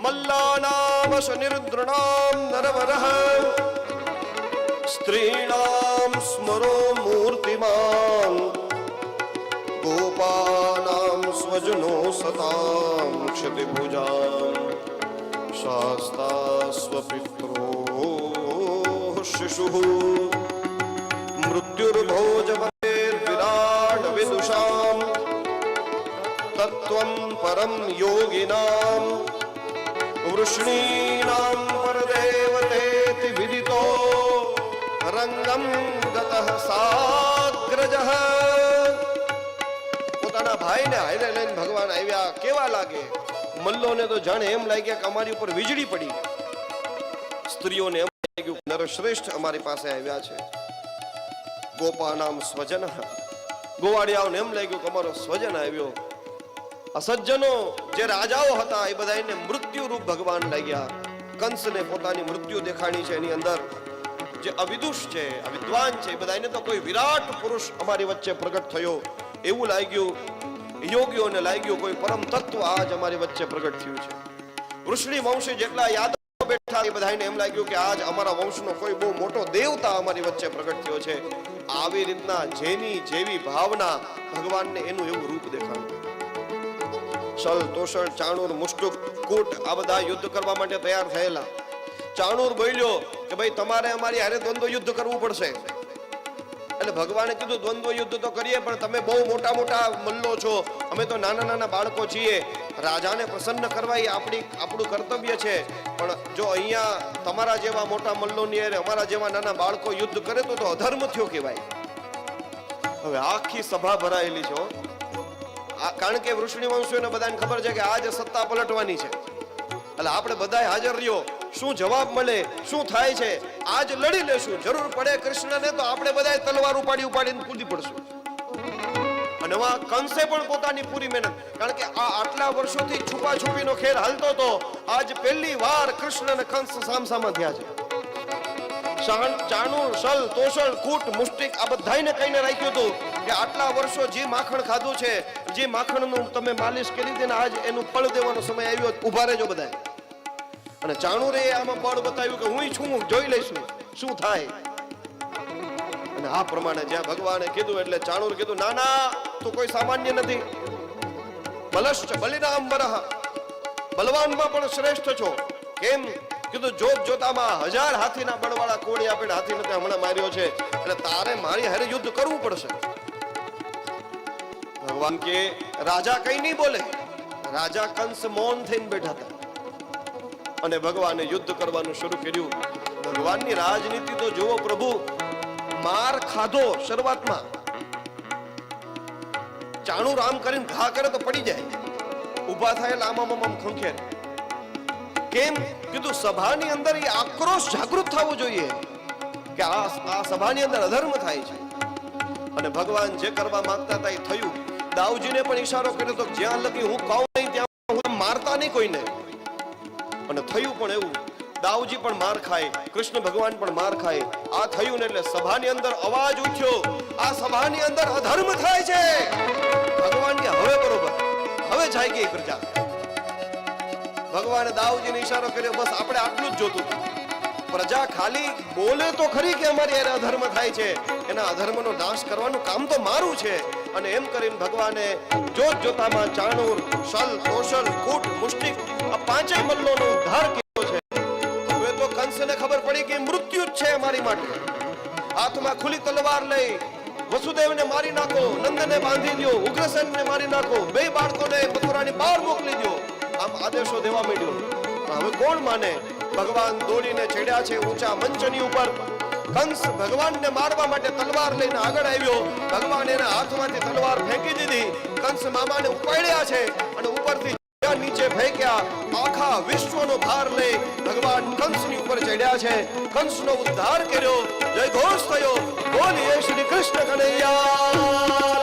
મલ્લાનામશ નિર્દૃણામ નરવરઃ સ્ત્રીણામ સ્મરો મૂર્તિમાન ગોપાનામ સ્વજનો સતામ ક્ષતિભુજામ શાસ્તા સ્વપિત્રો શિશુઃ મૃત્યુર્ભોજપતિર્વિરાટ વિદુષામ તત્વં પરમ યોગિનામ વૃષ્ણીનામ પરદેવતેતિ વિદિતો રંગમ ગતઃ સાગ્રજઃ. પોતાના ભાઈને હારે લઈને ભગવાન આવ્યા. કેવા લાગે? મલ્લોને તો જાણે એમ લાગ્યા કે અમારી ઉપર વીજળી પડી. સ્ત્રીઓને એમ લાગ્યું નરશ્રેષ્ઠ અમારી પાસે આવ્યા છે. ગોપાનામ સ્વજન, ગોવાળિયાઓને એમ લાગ્યું કે અમારો સ્વજન આવ્યો. અસજ્જનો જે રાજાઓ હતા એ બધાને મૃત્યુ રૂપ ભગવાન લાગ્યા. કંસને પોતાની મૃત્યુ દેખાણી છે. એની અંદર જે અવિદુષ છે, અવિદ્વાન છે, એ બધાને તો કોઈ વિરાટ પુરુષ અમારી વચ્ચે પ્રગટ થયો એવું લાગ્યું. યોગીઓને લાગ્યું કોઈ પરમ તત્વ આજ અમારી વચ્ચે પ્રગટ થયું છે. વૃષ્ણિ વંશી જેટલા યાદવ બેઠા એ બધાને એમ લાગ્યું કે આજ અમારા વંશનો કોઈ બહુ મોટો દેવતા અમારી વચ્ચે પ્રગટ થયો છે. આવી રીતના જેની જેવી ભાવના ભગવાનને એનું એવું રૂપ દેખાડ્યું. શલ, તોષણ, ચાણૂર, મુષ્ટુક, કૂટ આ બધા યુદ્ધ કરવા માટે તૈયાર થયેલા. ચાણૂર બોલ્યો કે ભાઈ તમારે અમારી હારે દ્વંદ્વ યુદ્ધ કરવું પડશે. એટલે ભગવાને કીધું દ્વંદ્વ યુદ્ધ તો કરીએ પણ તમે બહુ મોટા મોટા મલ્લો છો, અમે તો નાના નાના બાળકો છીએ. રાજાને પ્રસન્ન કરવા એ આપણું કર્તવ્ય છે. પણ જો અહીંયા તમારા જેવા મોટા મલ્લોની હારે અમારા જેવા નાના બાળકો યુદ્ધ કરે તો અધર્મ થયો કહેવાય. હવે આખી સભા ભરાયેલી છે. કારણ કે વૃષ્ણિ વંશીઓને બધાને ખબર છે કે આજે સત્તા પલટવાની છે. એટલે આપણે બધા હાજર રહ્યો. શું જવાબ મળે, શું થાય છે, આજ લડી લેશું. જરૂર પડે કૃષ્ણને તો આપણે બધા તલવાર ઉપાડીને કૂદી પડશું. અને કંસે પણ પોતાની પૂરી મહેનત, કારણ કે આટલા વર્ષોથી છુપાછુપીનો ખેલ હાલતો હતો. આજ પહેલી વાર કૃષ્ણ અને કંસ સામસામા થયા છે. ચાણૂર, શલ, તોષણ, કૂટ, મુષ્ટિક આ બધાને કહીને રાખ્યું હતું કે આટલા વર્ષો જે માખણ ખાધું છે, જે માખણનું તમે માલિશ કરી હતી ને આજ એનું ફળ દેવાનો સમય આવ્યો. ઉભા રહેજો બધા. અને ચાણૂરે આમાં બળ બતાવ્યું કે હું છું, જોઈ લઈશું શું થાય. અને આ પ્રમાણે જ્યાં ભગવાને કીધું એટલે ચાણૂર કીધું ના ના તું કોઈ સામાન્ય નથી. બલશ્ચ બલિનાંબરઃ, બલવાનમાં પણ શ્રેષ્ઠ છો. કેમ? કીધું જોત જોતામાં 1000 હાથીના બળવાળા કોળી આપીને હાથીને તે હમણાં માર્યો છે. એટલે તારે મારી હારે યુદ્ધ કરવું પડશે. ભગવાન કે રાજા કઈ નહીં બોલે. રાજા કંસ મૌન થઈને બેઠા હતા. અને ભગવાને યુદ્ધ કરવાનું શરૂ કર્યું. ભગવાનની રાજનીતિ તો જુઓ પ્રભુ. માર ખાધો શરૂઆતમાં, ચાણૂર આમ કરીને ઘા કરે તો પડી જાય, ઉભા થાય આમ ખંખેર. કેમ? કીધું સભાની અંદર એ આક્રોશ જાગૃત થવો જોઈએ કે આ સભાની અંદર અધર્મ થાય છે. અને ભગવાન જે કરવા માંગતા હતા એ થયું. દાઉજીને પણ ઈશારો કર્યો તો જ્યાં લગી હું કહું નહીં ત્યાં હું મારતા નહીં કોઈને. અને થયું પણ એવું. દાઉજી પણ માર ખાય, કૃષ્ણ ભગવાન પણ માર ખાય. આ થયું ને એટલે સભાની અંદર અવાજ ઉઠ્યો, આ સભાની અંદર અધર્મ થાય છે. ભગવાન કે હવે બરોબર, હવે જાય ગઈ પ્રજા. ભગવાને દાઉજીને ઈશારો કર્યો, બસ આપણે આટલું જ જોતું. પ્રજા ખાલી બોલે તો ખરી કે અમારી યારે અધર્મ થાય છે, એના અધર્મનો નાશ કરવાનું કામ તો મારું છે. અને એમ કરીને ભગવાને જોત જોતામાં ચાણૂર, શલ, તોષલ, કૂટ, મુષ્ટિક આ પાંચેય મલ્લોનો ઉદ્ધાર કર્યો છે. હવે તો કંસને ખબર પડી કે મૃત્યુ જ છે અમારી માટે. હાથમાં ખુલ્લી તલવાર લઈ વસુદેવને મારી નાખો, નંદને બાંધી દો, ઉગ્રસેનને મારી નાખો, બે બાળકોને મથુરાની બહાર મોકલી દો. આમ આદેશો દેવા માંડ્યો. હવે કોણ માને? ભગવાન દોડીને ચડ્યા છે ઊંચા મંચની ઉપર. કંસ ભગવાનને મારવા માટે તલવાર લઈને આગળ આવ્યો. ભગવાન એના હાથમાંથી તલવાર ફેંકી દીધી. કંસ મામાને ઉપાડ્યા છે અને ઉપરથી નીચે ફેંક્યા. આખા વિશ્વનો ભાર લઈ ભગવાન કંસની ઉપર ચડ્યા છે. કંસનો ઉદ્ધાર કર્યો. જય ઘોષ થયો. બોલીએ શ્રી કૃષ્ણ કનૈયા.